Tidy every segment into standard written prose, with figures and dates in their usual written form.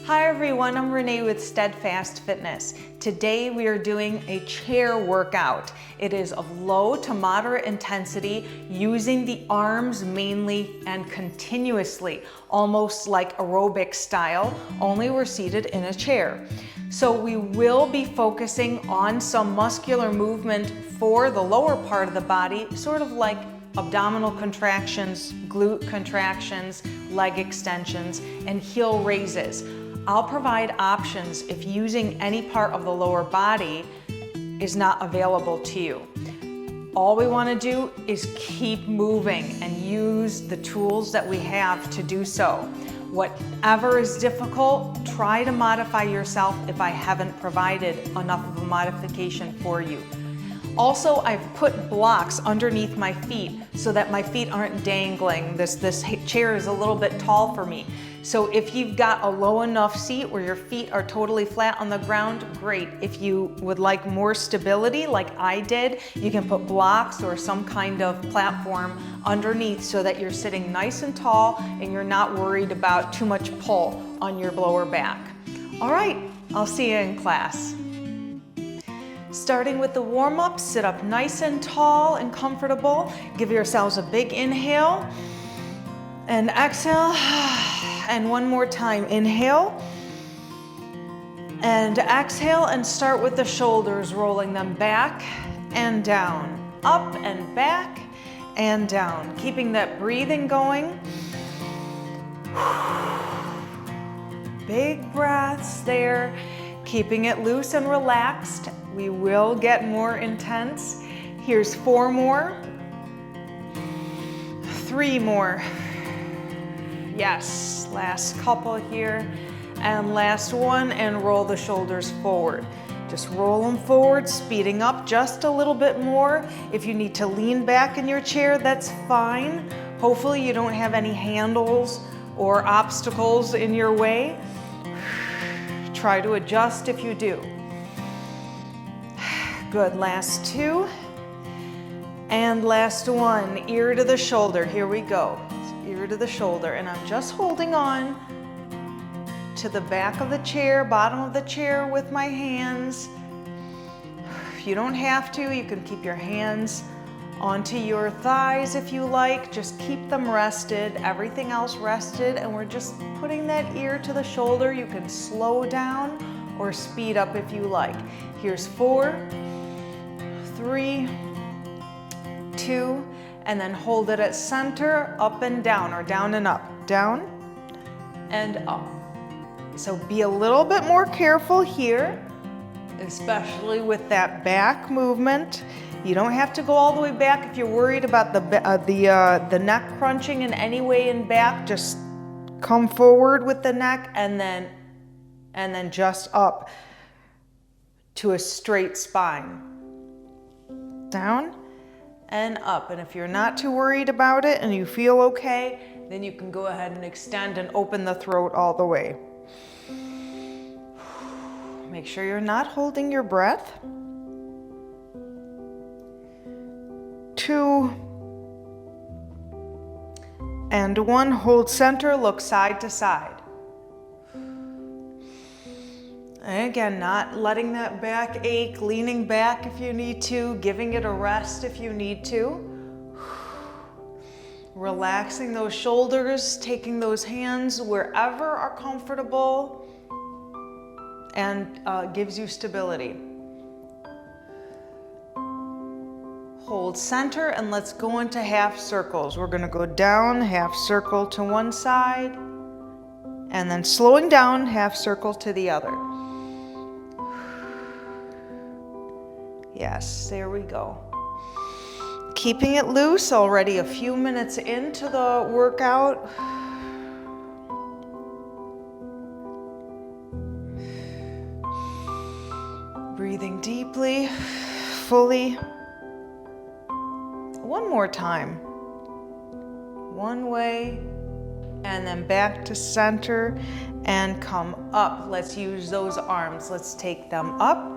Hi everyone, I'm Renee with Steadfast Fitness. Today we are doing a chair workout. It is of low to moderate intensity, using the arms mainly and continuously, almost like aerobic style, only we're seated in a chair. So we will be focusing on some muscular movement for the lower part of the body, sort of like abdominal contractions, glute contractions, leg extensions, and heel raises. I'll provide options if using any part of the lower body is not available to you. All we want to do is keep moving and use the tools that we have to do so. Whatever is difficult, try to modify yourself if I haven't provided enough of a modification for you. Also, I've put blocks underneath my feet so that my feet aren't dangling. This chair is a little bit tall for me. So if you've got a low enough seat where your feet are totally flat on the ground, great. If you would like more stability like I did, you can put blocks or some kind of platform underneath so that you're sitting nice and tall and you're not worried about too much pull on your lower back. All right, I'll see you in class. Starting with the warm-up, sit up nice and tall and comfortable. Give yourselves a big inhale and exhale. And one more time, inhale and exhale, and start with the shoulders, rolling them back and down, up and back and down. Keeping that breathing going. Big breaths there, keeping it loose and relaxed. We will get more intense. Here's 4 more, 3 more. Yes, last couple here, and last one, and roll the shoulders forward. Just roll them forward, speeding up just a little bit more. If you need to lean back in your chair, that's fine. Hopefully you don't have any handles or obstacles in your way. Try to adjust if you do. Good, last 2. And last one, ear to the shoulder. Here we go. Ear to the shoulder, and I'm just holding on to the back of the chair, bottom of the chair with my hands. If you don't have to, you can keep your hands onto your thighs if you like. Just keep them rested, everything else rested, and we're just putting that ear to the shoulder. You can slow down or speed up if you like. Here's 4, 3, 2, and then hold it at center, up and down, or down and up, down and up. So be a little bit more careful here, especially with that back movement. You don't have to go all the way back if you're worried about the neck crunching in any way in back. Just come forward with the neck and then just up to a straight spine. Down and up. And if you're not too worried about it and you feel okay, then you can go ahead and extend and open the throat all the way. Make sure you're not holding your breath. 2 and 1. Hold center, look side to side. And again, not letting that back ache, leaning back if you need to, giving it a rest if you need to. Relaxing those shoulders, taking those hands wherever are comfortable and gives you stability. Hold center, and let's go into half circles. We're gonna go down, half circle to one side, and then slowing down, half circle to the other. Yes, there we go. Keeping it loose, already a few minutes into the workout. Breathing deeply, fully. One more time. One way, and then back to center and come up. Let's use those arms. Let's take them up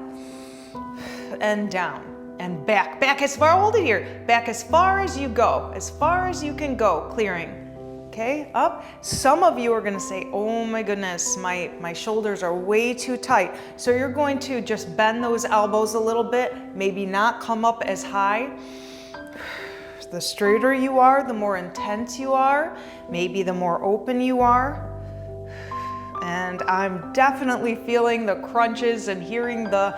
and down and back as far, hold it here, back as far as you go, as far as you can go, clearing. Okay, up. Some of you are gonna say, oh my goodness, my shoulders are way too tight. So you're going to just bend those elbows a little bit, maybe not come up as high. The straighter you are, the more intense you are, maybe the more open you are. And I'm definitely feeling the crunches and hearing the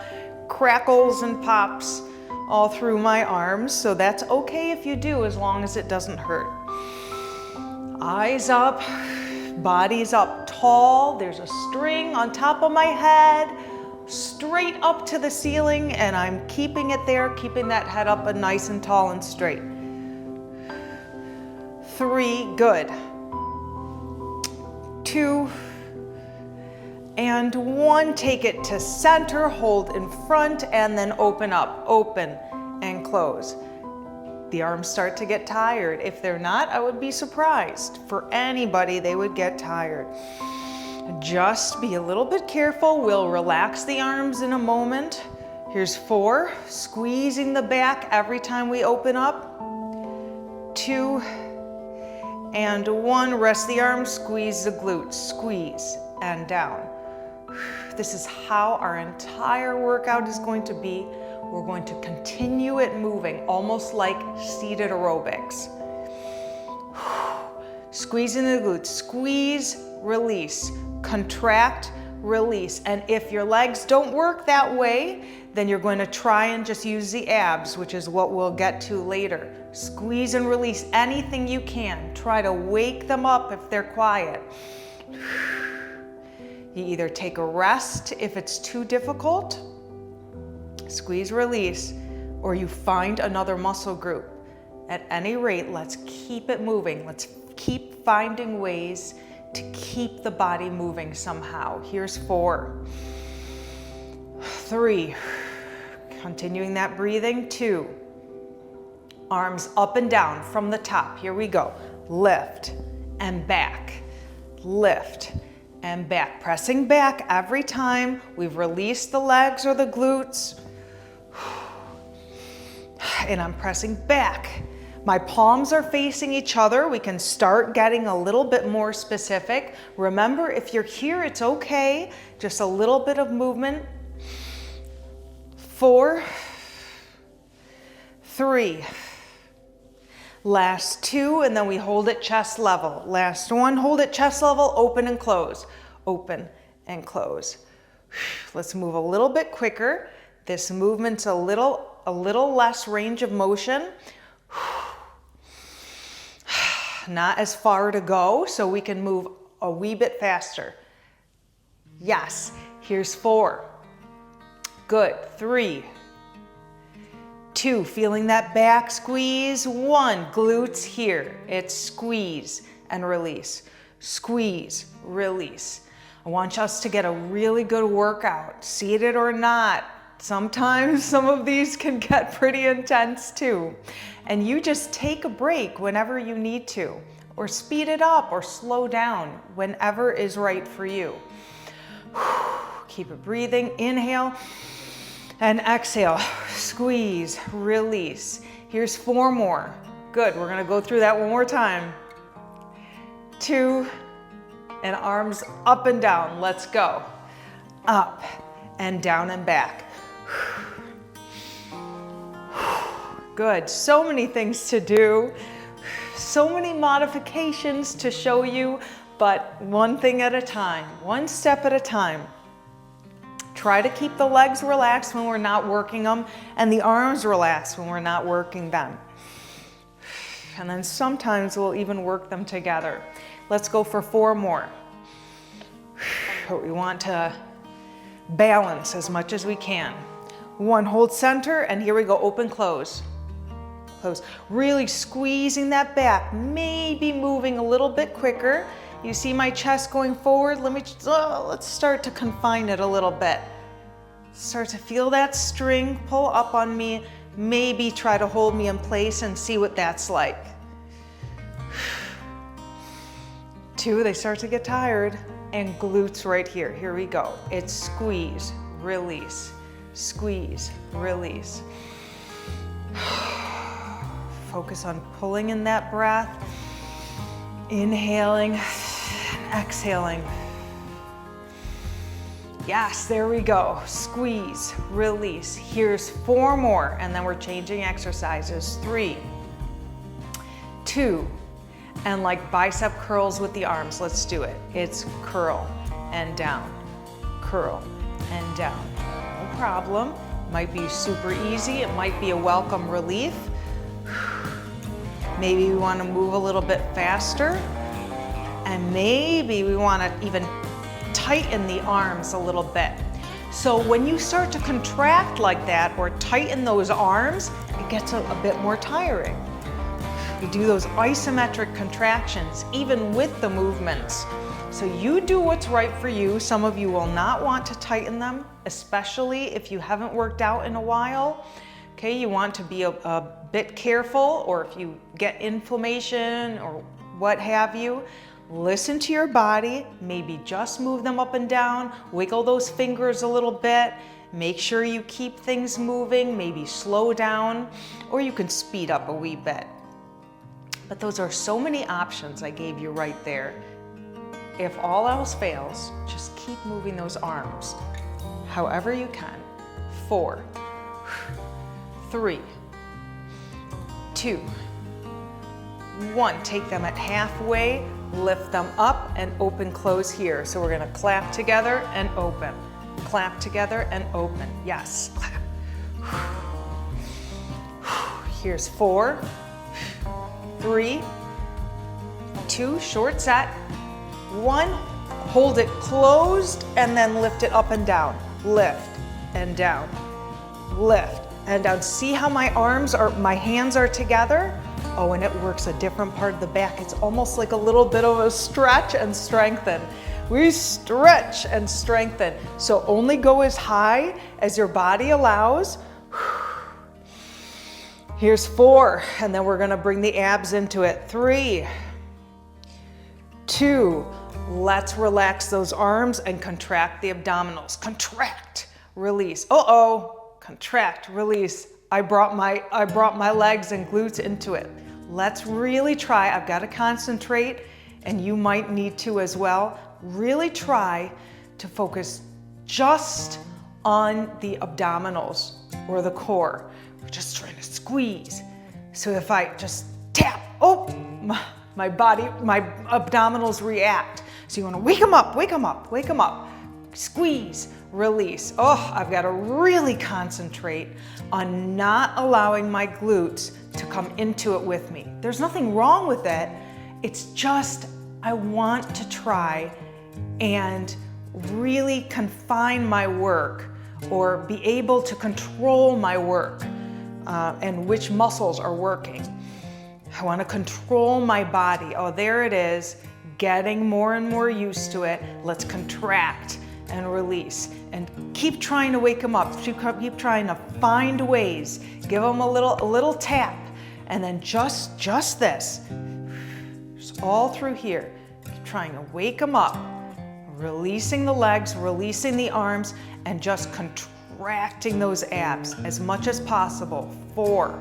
crackles and pops all through my arms. So that's okay if you do, as long as it doesn't hurt. Eyes up, body's up tall. There's a string on top of my head, straight up to the ceiling, and I'm keeping it there, keeping that head up and nice and tall and straight. 3, good. 2, and 1, take it to center, hold in front, and then open up, open and close. The arms start to get tired. If they're not, I would be surprised. For anybody, they would get tired. Just be a little bit careful. We'll relax the arms in a moment. Here's 4, squeezing the back every time we open up. 2, and 1, rest the arms, squeeze the glutes, squeeze and down. This is how our entire workout is going to be. We're going to continue it moving, almost like seated aerobics. Squeezing the glutes, squeeze, release, contract, release. And if your legs don't work that way, then you're going to try and just use the abs, which is what we'll get to later. Squeeze and release anything you can. Try to wake them up if they're quiet. You either take a rest if it's too difficult, squeeze, release, or you find another muscle group. At any rate, let's keep it moving. Let's keep finding ways to keep the body moving somehow. Here's 4, 3, continuing that breathing. 2, arms up and down from the top. Here we go. Lift and back, lift and back, pressing back every time we've released the legs or the glutes. And I'm pressing back. My palms are facing each other. We can start getting a little bit more specific. Remember, if you're here, it's okay. Just a little bit of movement. 4, 3, last 2, and then we hold it chest level. Last 1, hold it chest level, open and close, open and close. Let's move a little bit quicker. This movement's a little less range of motion. Not as far to go, so we can move a wee bit faster. Yes, here's 4. Good, 3, 2, feeling that back squeeze. 1, glutes here. It's squeeze and release, squeeze, release. I want us to get a really good workout, seated or not. Sometimes some of these can get pretty intense too. And you just take a break whenever you need to, or speed it up or slow down whenever is right for you. Keep it breathing, inhale and exhale, squeeze, release. Here's 4 more. Good, we're gonna go through that one more time. 2, and arms up and down, let's go. Up and down and back. Good, so many things to do, so many modifications to show you, but one thing at a time, one step at a time. Try to keep the legs relaxed when we're not working them, and the arms relaxed when we're not working them. And then sometimes we'll even work them together. Let's go for 4 more. We want to balance as much as we can. 1, hold center, and here we go, open, close. Close. Really squeezing that back, maybe moving a little bit quicker. You see my chest going forward? Let's start to confine it a little bit. Start to feel that string pull up on me. Maybe try to hold me in place and see what that's like. 2, they start to get tired. And glutes right here. Here we go. It's squeeze, release, squeeze, release. Focus on pulling in that breath. Inhaling and exhaling. Yes, there we go. Squeeze, release. Here's 4 more, and then we're changing exercises. 3, 2, and like bicep curls with the arms, let's do it. It's curl and down, curl and down. No problem. Might be super easy. It might be a welcome relief. Maybe we want to move a little bit faster, and maybe we want to even tighten the arms a little bit. So when you start to contract like that or tighten those arms, it gets a bit more tiring. You do those isometric contractions even with the movements. So you do what's right for you. Some of you will not want to tighten them, especially if you haven't worked out in a while. Okay, you want to be a bit careful, or if you get inflammation or what have you, listen to your body, maybe just move them up and down, wiggle those fingers a little bit, make sure you keep things moving, maybe slow down, or you can speed up a wee bit. But those are so many options I gave you right there. If all else fails, just keep moving those arms however you can. 4, 3, 2, 1. Take them at halfway, lift them up and open, close here. So we're gonna clap together and open. Clap together and open. Yes, clap. Here's 4, 3, 2, short set. 1, hold it closed and then lift it up and down. Lift and down, lift and down. See how my hands are together? Oh, and it works a different part of the back. It's almost like a little bit of a stretch and strengthen. We stretch and strengthen. So only go as high as your body allows. Here's 4, and then we're gonna bring the abs into it. 3, 2, let's relax those arms and contract the abdominals. Contract, release. Uh-oh, contract, release. I brought my legs and glutes into it. Let's really try. I've got to concentrate, and you might need to as well. Really try to focus just on the abdominals or the core. We're just trying to squeeze. So if I just tap, oh, my abdominals react. So you want to wake them up, wake them up, wake them up. Squeeze, release. Oh, I've got to really concentrate on not allowing my glutes to come into it with me. There's nothing wrong with it. It's just I want to try and really confine my work or be able to control my work and which muscles are working. I want to control my body. Oh, there it is. Getting more and more used to it. Let's contract and release and keep trying to wake them up. Keep trying to find ways. Give them a little tap, and then just this. Just all through here. Keep trying to wake them up. Releasing the legs, releasing the arms, and just contracting those abs as much as possible. 4.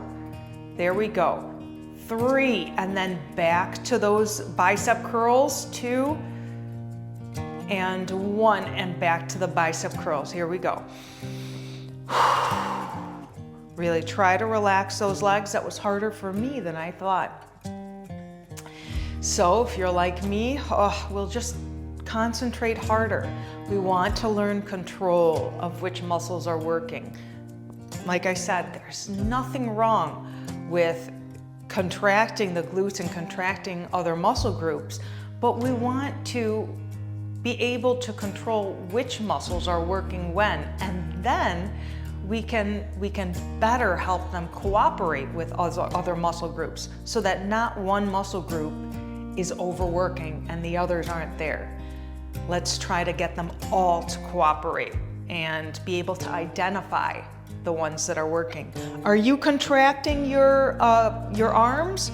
There we go. 3, and then back to those bicep curls. 2 and 1, and back to the bicep curls. Here we go. Really try to relax those legs. That was harder for me than I thought. So if you're like me, we'll just concentrate harder. We want to learn control of which muscles are working. Like I said, there's nothing wrong with contracting the glutes and contracting other muscle groups, but we want to be able to control which muscles are working when, and then we can better help them cooperate with other muscle groups so that not one muscle group is overworking and the others aren't there. Let's try to get them all to cooperate and be able to identify the ones that are working. Are you contracting your arms?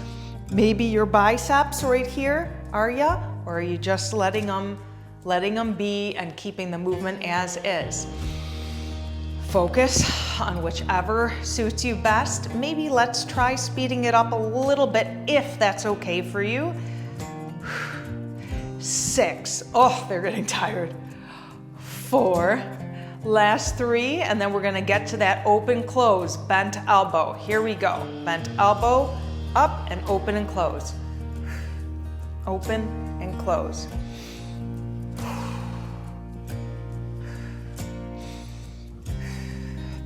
Maybe your biceps right here, are ya? Or are you just letting them be and keeping the movement as is? Focus on whichever suits you best. Maybe let's try speeding it up a little bit if that's okay for you. 6. Oh, they're getting tired. 4. Last 3, and then we're gonna get to that open close, bent elbow. Here we go. Bent elbow, up and open and close. Open and close.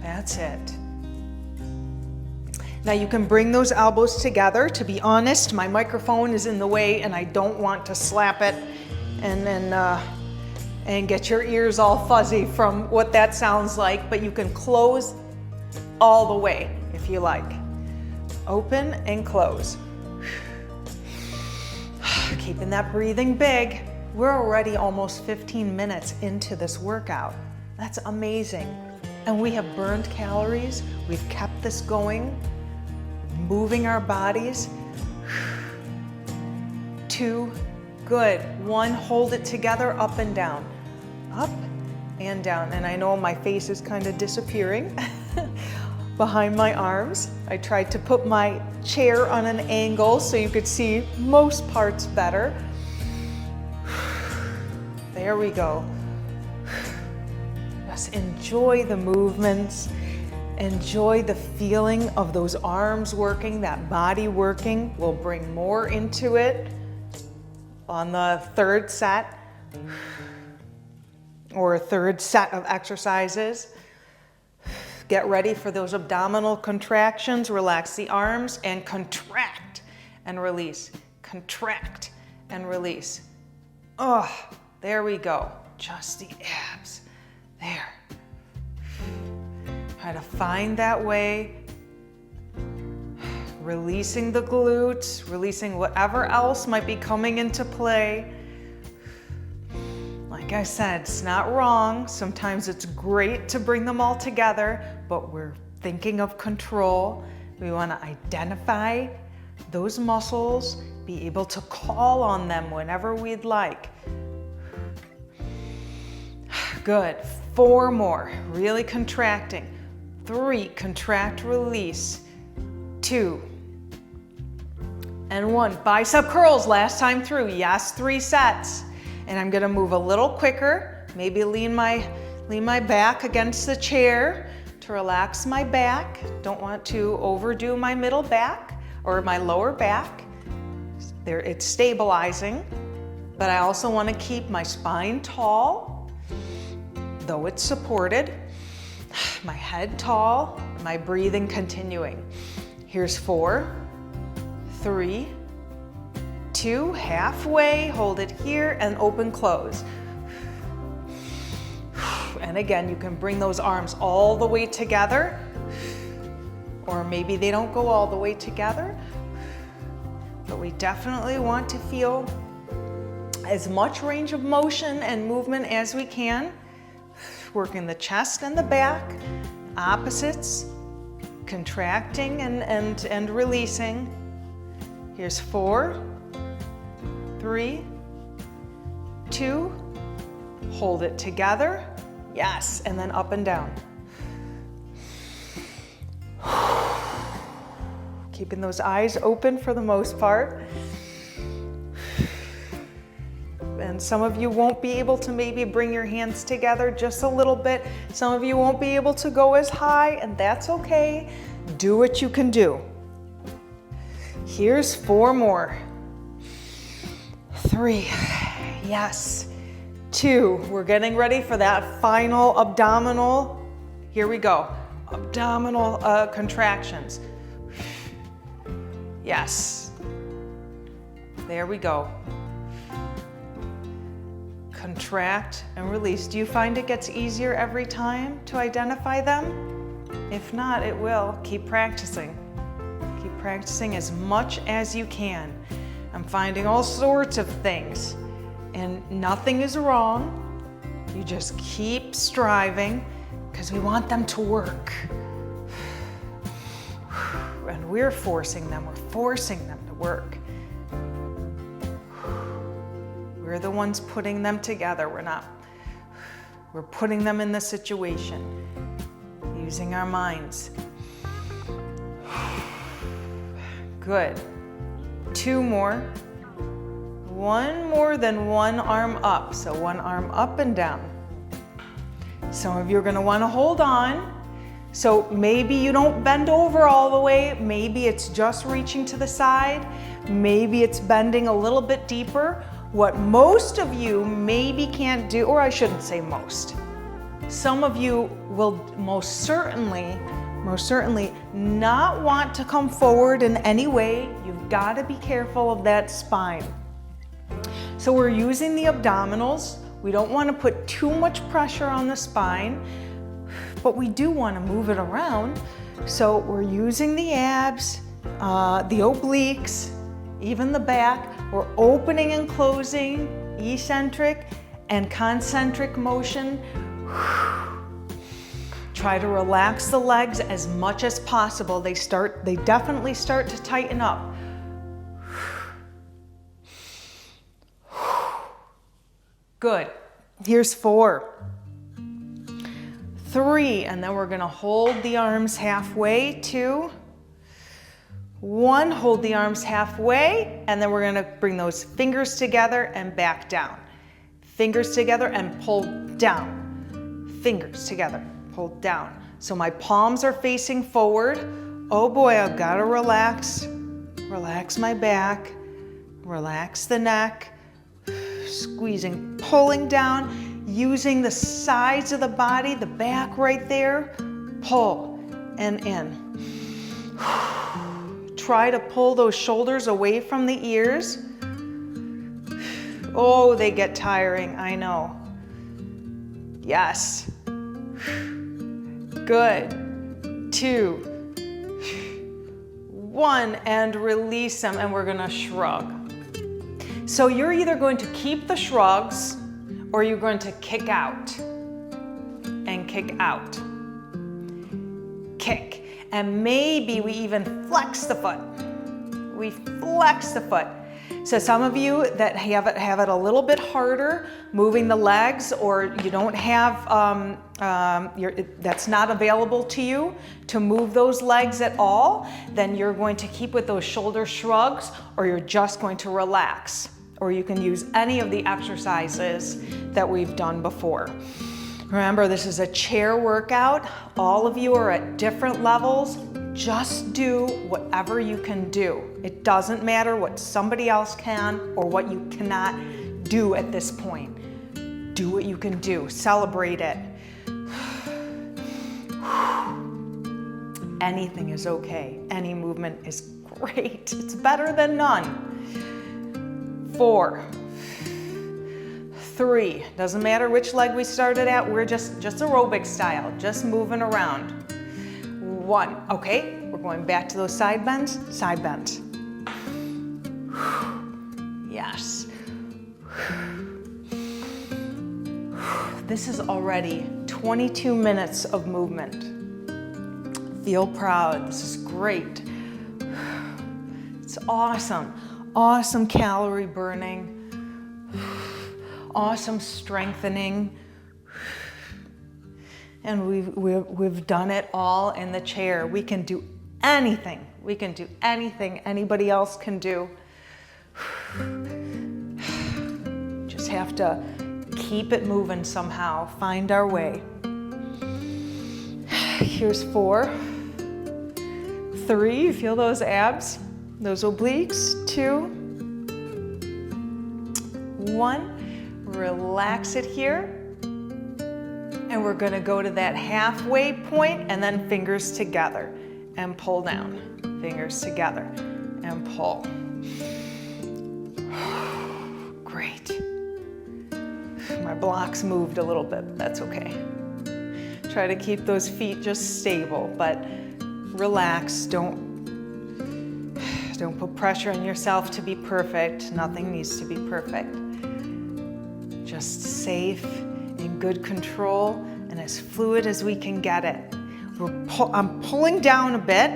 That's it. Now you can bring those elbows together. To be honest, my microphone is in the way and I don't want to slap it and get your ears all fuzzy from what that sounds like, but you can close all the way if you like. Open and close. Keeping that breathing big. We're already almost 15 minutes into this workout. That's amazing. And we have burned calories. We've kept this going, moving our bodies. 2, good. 1, hold it together, up and down. Up and down. And I know my face is kind of disappearing behind my arms. I tried to put my chair on an angle so you could see most parts better. There we go. Just enjoy the movements. Enjoy the feeling of those arms working, that body working. We'll bring more into it on the 3rd set or 3rd set of exercises. Get ready for those abdominal contractions. Relax the arms and contract and release. Contract and release. Oh, there we go. Just the abs. There. Try to find that way. Releasing the glutes, releasing whatever else might be coming into play. Like I said, it's not wrong. Sometimes it's great to bring them all together, but we're thinking of control. We want to identify those muscles, be able to call on them whenever we'd like. Good. 4 more, really contracting. 3, contract, release. 2, and 1. Bicep curls last time through. Yes, 3 sets. And I'm gonna move a little quicker, maybe lean my back against the chair to relax my back. Don't want to overdo my middle back or my lower back. There, it's stabilizing, but I also want to keep my spine tall, though it's supported. My head tall, my breathing continuing. Here's 4, 3, 2, halfway, hold it here and open, close. And again, you can bring those arms all the way together, or maybe they don't go all the way together, but we definitely want to feel as much range of motion and movement as we can. Working the chest and the back, opposites, contracting and releasing. Here's 4, 3, 2, hold it together. Yes, and then up and down. Keeping those eyes open for the most part. And some of you won't be able to maybe bring your hands together just a little bit. Some of you won't be able to go as high, and that's okay. Do what you can do. Here's 4 more. 3, yes. 2, we're getting ready for that final abdominal. Here we go. Abdominal contractions. Yes. There we go. Contract and release. Do you find it gets easier every time to identify them? If not, it will. Keep practicing. Keep practicing as much as you can. I'm finding all sorts of things, and nothing is wrong. You just keep striving because we want them to work. And we're forcing them to work. We're the ones putting them together. We're putting them in the situation, using our minds. Good. 2 more. one more than one arm up. So one arm up and down. Some of you are gonna wanna hold on. So maybe you don't bend over all the way. Maybe it's just reaching to the side. Maybe it's bending a little bit deeper. What most of you maybe can't do, or I shouldn't say most, some of you will most certainly not want to come forward in any way. You've got to be careful of that spine. So we're using the abdominals. We don't want to put too much pressure on the spine, but we do want to move it around. So we're using the abs, the obliques, even the back. We're opening and closing, eccentric and concentric motion. Try to relax the legs as much as possible. They definitely start to tighten up. Good. Here's 4, 3, and then we're gonna hold the arms halfway. 2, 1, hold the arms halfway, and then we're gonna bring those fingers together and back down. Fingers together and pull down. Fingers together, pull down. So my palms are facing forward. Oh boy, I've gotta relax. Relax my back, relax the neck. Squeezing, pulling down, using the sides of the body, the back right there. Pull and in. Try to pull those shoulders away from the ears. Oh, they get tiring, I know. Yes. Good. 2, 1, and release them, and we're gonna shrug. So you're either going to keep the shrugs or you're going to kick out and kick out. Kick. And maybe we even flex the foot. We flex the foot. So some of you that have it a little bit harder moving the legs, or you don't have, that's not available to you to move those legs at all, then you're going to keep with those shoulder shrugs, or you're just going to relax. Or you can use any of the exercises that we've done before. Remember, this is a chair workout. All of you are at different levels. Just do whatever you can do. It doesn't matter what somebody else can or what you cannot do at this point. Do what you can do. Celebrate it. Anything is okay. Any movement is great. It's better than none. 4, 3, doesn't matter which leg we started at, we're just aerobic style, just moving around. 1, okay, we're going back to those side bends, side bends. Yes. This is already 22 minutes of movement. Feel proud, this is great. It's awesome. Awesome calorie burning, awesome strengthening, and we've done it all in the chair. We can do anything. We can do anything anybody else can do. Just have to keep it moving somehow, find our way. Here's 4, 3, you feel those abs? Those obliques, 2, 1, relax it here. And we're gonna go to that halfway point and then fingers together and pull down. Fingers together and pull. Great. My blocks moved a little bit, but that's okay. Try to keep those feet just stable, but relax, don't put pressure on yourself to be perfect. Nothing needs to be perfect. Just safe, in good control, and as fluid as we can get it. I'm pulling down a bit.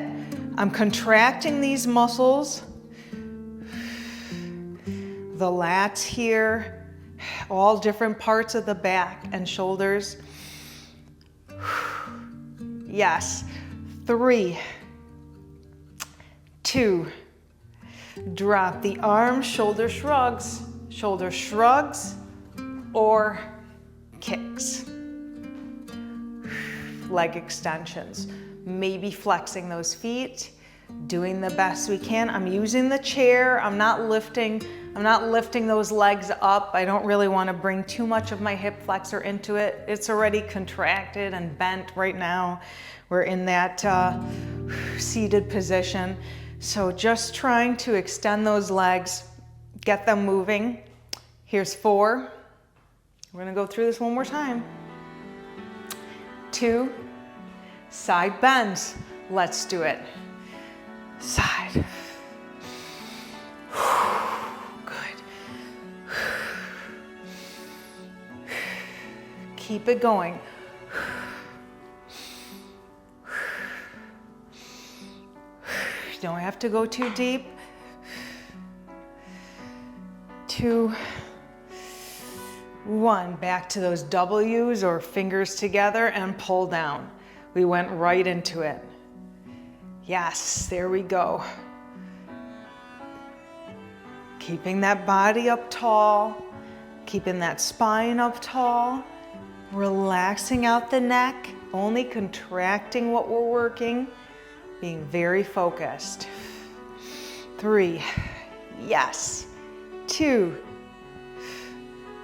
I'm contracting these muscles. The lats here, all different parts of the back and shoulders. Yes. 3, 2, drop the arms, shoulder shrugs. shoulder shrugs or kicks. Leg extensions, maybe flexing those feet, doing the best we can. I'm using the chair. I'm not lifting those legs up. I don't really want to bring too much of my hip flexor into it. It's already contracted and bent right now. We're in that seated position. So just trying to extend those legs, get them moving. Here's 4. We're gonna go through this one more time. 2, side bends. Let's do it. Side. Good. Keep it going. You don't have to go too deep. 2, 1, back to those W's or fingers together and pull down. We went right into it. Yes, there we go. Keeping that body up tall, keeping that spine up tall, relaxing out the neck, only contracting what we're working, being very focused. 3, yes. 2,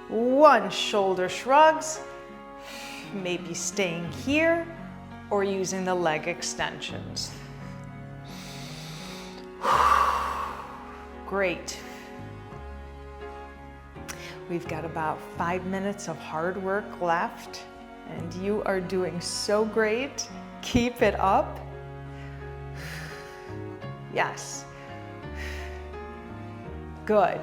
1, shoulder shrugs, maybe staying here or using the leg extensions. Great. We've got about 5 minutes of hard work left, and you are doing so great. Keep it up. Yes. Good.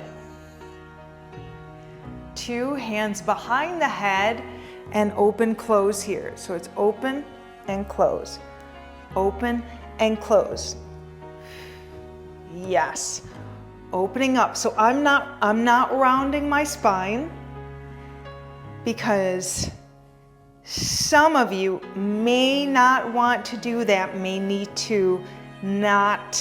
2, hands behind the head and open, close here. So it's open and close, open and close. Yes, opening up. So I'm not rounding my spine, because some of you may not want to do that, may need to not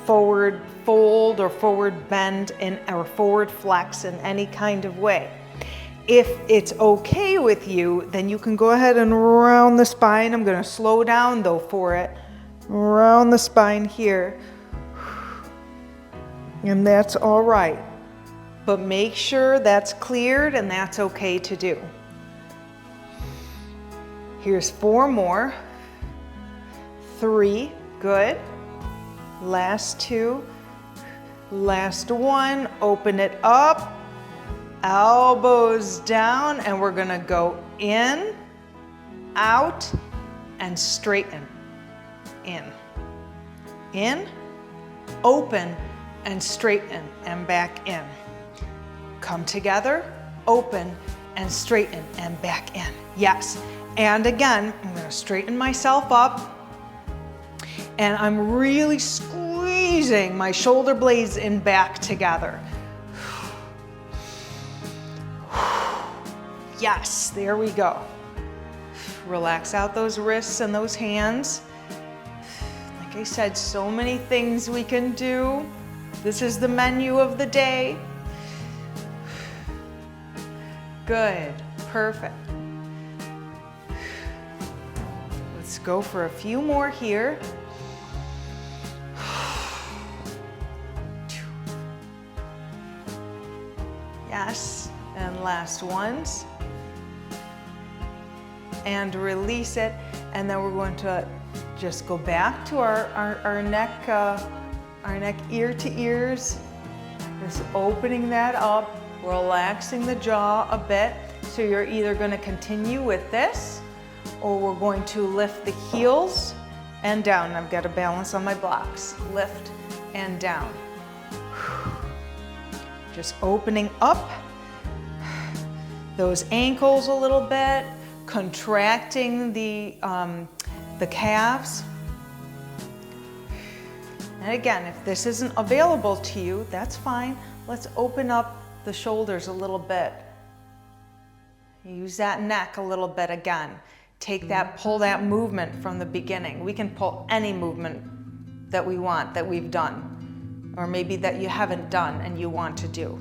forward fold or forward bend or forward flex in any kind of way. If it's okay with you, then you can go ahead and round the spine. I'm going to slow down though for it. Round the spine here. And that's all right. But make sure that's cleared and that's okay to do. Here's 4 more. 3, good. Last 2. Last 1, open it up. Elbows down, and we're gonna go in, out, and straighten. In, open, and straighten, and back in. Come together, open, and straighten, and back in. Yes, and again, I'm gonna straighten myself up, and I'm really squeezing my shoulder blades in back together. Yes, there we go. Relax out those wrists and those hands. Like I said, so many things we can do. This is the menu of the day. Good, perfect. Let's go for a few more here. Yes, and last ones. And release it, and then we're going to just go back to our neck ear to ears, just opening that up, relaxing the jaw a bit. So you're either going to continue with this, or we're going to lift the heels and down. I've got to balance on my blocks. Lift and down. Just opening up those ankles a little bit, contracting the calves. And again, if this isn't available to you, that's fine. Let's open up the shoulders a little bit. Use that neck a little bit again. Pull that movement from the beginning. We can pull any movement that we want, that we've done, or maybe that you haven't done and you want to do.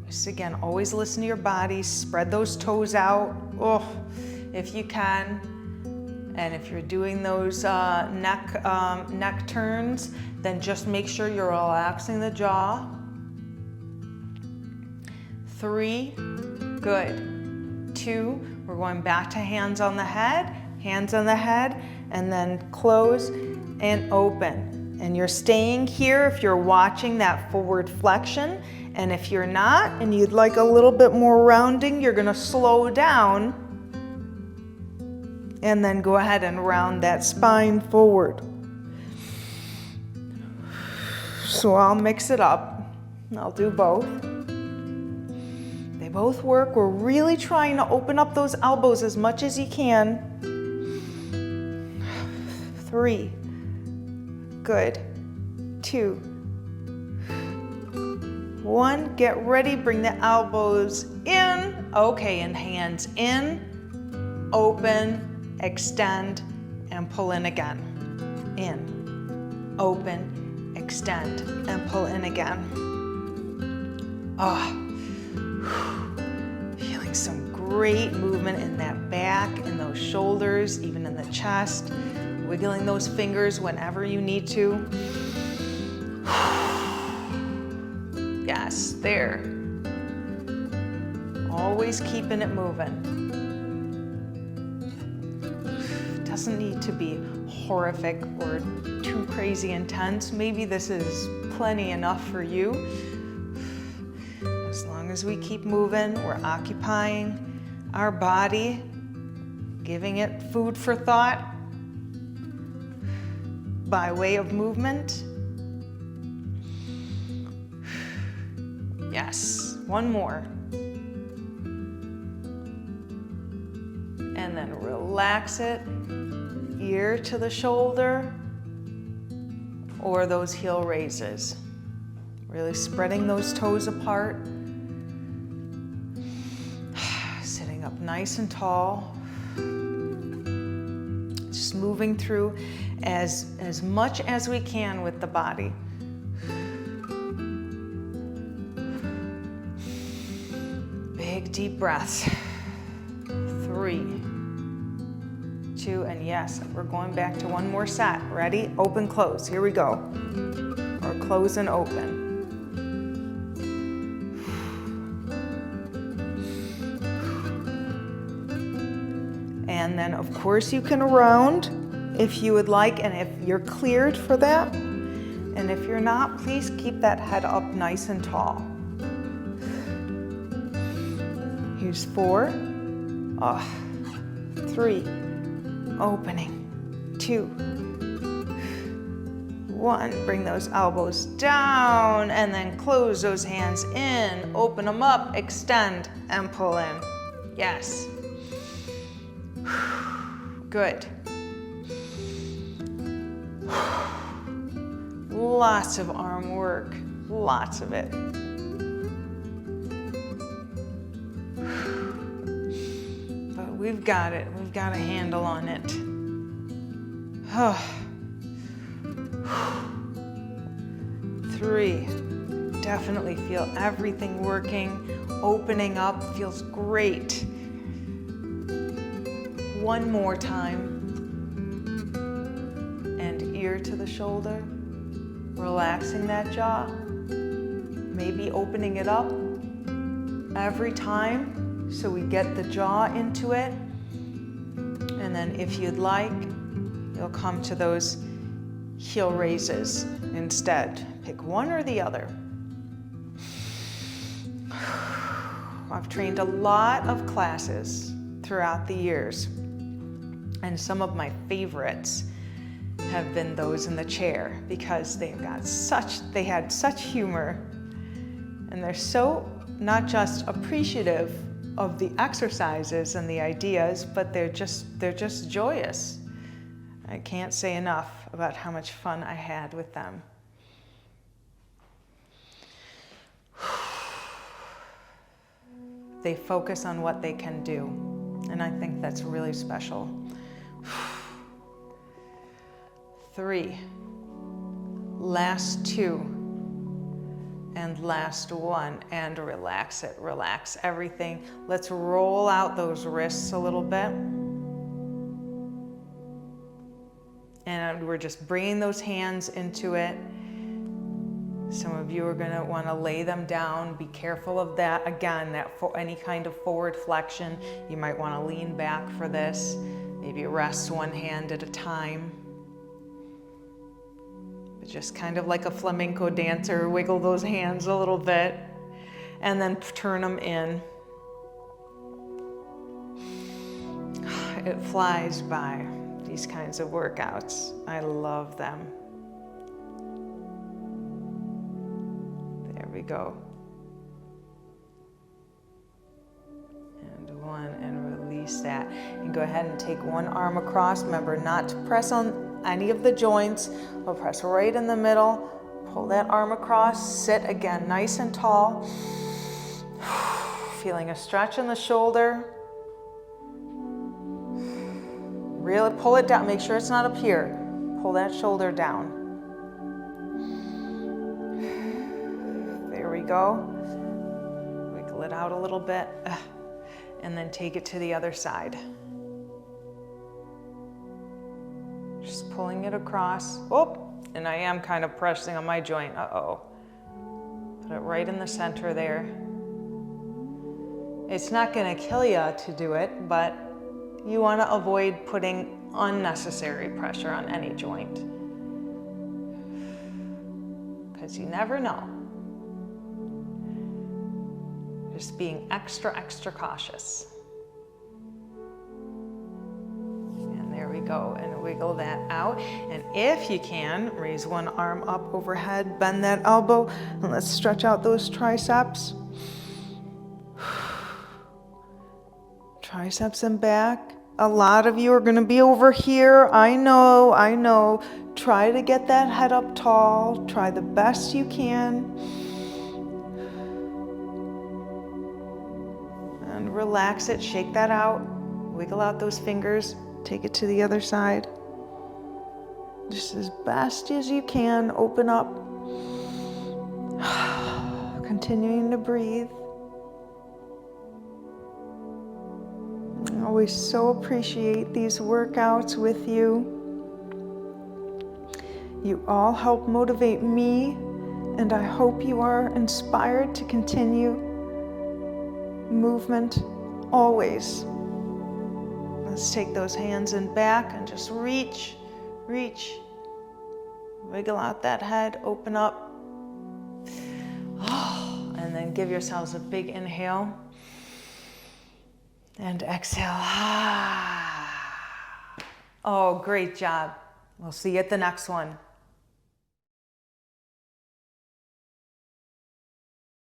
Just again, always listen to your body. Spread those toes out, if you can. And if you're doing those neck turns, then just make sure you're relaxing the jaw. 3, good. 2, we're going back to hands on the head, and then close and open. And you're staying here if you're watching that forward flexion. And if you're not, and you'd like a little bit more rounding, you're gonna slow down and then go ahead and round that spine forward. So I'll mix it up. I'll do both. They both work. We're really trying to open up those elbows as much as you can. 3, good. 2, 1, get ready, bring the elbows in. Okay, and hands in, open, extend, and pull in again. In, open, extend, and pull in again. Feeling some great movement in that back, in those shoulders, even in the chest. Wiggling those fingers whenever you need to. Yes, there. Always keeping it moving. Doesn't need to be horrific or too crazy intense. Maybe this is plenty enough for you. As long as we keep moving, we're occupying our body, giving it food for thought by way of movement. Yes, one more. And then relax it, ear to the shoulder, or those heel raises. Really spreading those toes apart. Sitting up nice and tall. Just moving through as much as we can with the body. Big deep breaths. 3, 2, and yes, we're going back to one more set. Ready? Open, close. Here we go. Or close and open. And then, of course, you can round if you would like, and if you're cleared for that. And if you're not, please keep that head up nice and tall. Here's 4, 3, opening, 2, 1, bring those elbows down, and then close those hands in, open them up, extend, and pull in. Yes. Good. Lots of arm work, lots of it. But we've got it, we've got a handle on it. 3, definitely feel everything working, opening up, feels great. One more time. And ear to the shoulder, relaxing that jaw, maybe opening it up every time so we get the jaw into it. And then if you'd like, you'll come to those heel raises instead. Pick one or the other. I've trained a lot of classes throughout the years, and some of my favorites have been those in the chair because they had such humor, and they're so not just appreciative of the exercises and the ideas, but they're just joyous. I can't say enough about how much fun I had with them. They focus on what they can do, and I think that's really special. 3, last 2, And last one, and relax it, relax everything. Let's roll out those wrists a little bit. And we're just bringing those hands into it. Some of you are gonna wanna lay them down. Be careful of that. Again, any kind of forward flexion, you might wanna lean back for this. Maybe rest one hand at a time. But just kind of like a flamenco dancer, wiggle those hands a little bit and then turn them in. It flies by, these kinds of workouts. I love them. There we go. And one, and release that. And go ahead and take one arm across. Remember not to press on any of the joints. We'll press right in the middle. Pull that arm across. Sit again, nice and tall. Feeling a stretch in the shoulder. Really pull it down. Make sure it's not up here. Pull that shoulder down. There we go. Wiggle it out a little bit. And then take it to the other side. Just pulling it across. Oh, and I am kind of pressing on my joint. Uh-oh. Put it right in the center there. It's not going to kill you to do it, but you want to avoid putting unnecessary pressure on any joint. Because you never know. Just being extra, extra cautious. And there we go, and wiggle that out. And if you can, raise one arm up overhead, bend that elbow, and let's stretch out those triceps. Triceps and back. A lot of you are going to be over here. I know. Try to get that head up tall. Try the best you can. And relax it. Shake that out. Wiggle out those fingers. Take it to the other side. Just as best as you can. Open up. Continuing to breathe. I always so appreciate these workouts with you. You all help motivate me, and I hope you are inspired to continue movement always. Let's take those hands in back and just reach. Wiggle out that head, open up. And then give yourselves a big inhale. And exhale. Oh, great job. We'll see you at the next one.